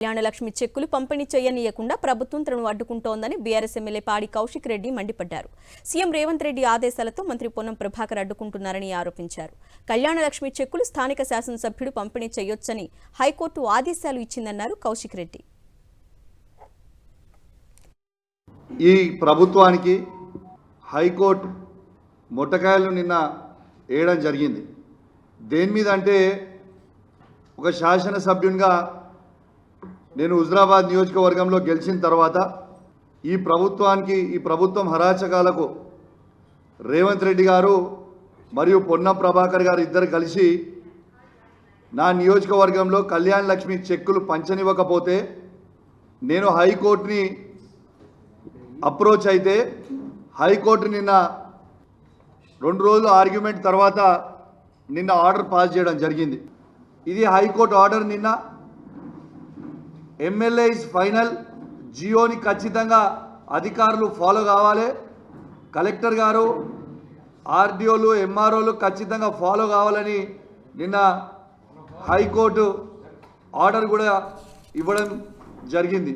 కళ్యాణలక్ష్మి చెక్కులు పంపిణీ చేయనీయకుండా ప్రభుత్వం తనను అడ్డుకుంటోందని బీఆర్ఎస్ ఎమ్మెల్యే పాడి కౌశిక్ రెడ్డి మండిపడ్డారు. సీఎం రేవంత్ రెడ్డి ఆదేశాలతో మంత్రి పొన్నం ప్రభాకర్ అడ్డుకుంటున్నారని ఆరోపించారు. కళ్యాణలక్ష్మి చెక్కులు స్థానిక శాసనసభ్యుడు పంపిణీ చేయొచ్చని హైకోర్టు ఆదేశాలు ఇచ్చిందన్నారు కౌశిక్ రెడ్డి. ఈ ప్రభుత్వానికి హైకోర్టు మొట్టకాయలు నిన్న వేయడం జరిగింది. దేని మీద అంటే ఒక శాసనసభ్యునిగా నేను హుజరాబాద్ నియోజకవర్గంలో గెలిచిన తర్వాత ఈ ప్రభుత్వం హరాచకాలకు రేవంత్ రెడ్డి గారు మరియు పొన్నం ప్రభాకర్ గారు ఇద్దరు కలిసి నా నియోజకవర్గంలో కళ్యాణ లక్ష్మి చెక్కులు పంచనివ్వకపోతే నేను హైకోర్టుని అప్రోచ్ అయితే హైకోర్టు నిన్న 2 రోజులు ఆర్గ్యుమెంట్ తర్వాత నిన్న ఆర్డర్ పాస్ చేయడం జరిగింది. ఇది హైకోర్టు ఆర్డర్. నిన్న ఎమ్మెల్యే ఇస్ ఫైనల్ జియోని ఖచ్చితంగా అధికారులు ఫాలో కావాలి. కలెక్టర్ గారు, ఆర్డీఓలు, ఎంఆర్ఓలు ఖచ్చితంగా ఫాలో కావాలని నిన్న హైకోర్టు ఆర్డర్ కూడా ఇవ్వడం జరిగింది.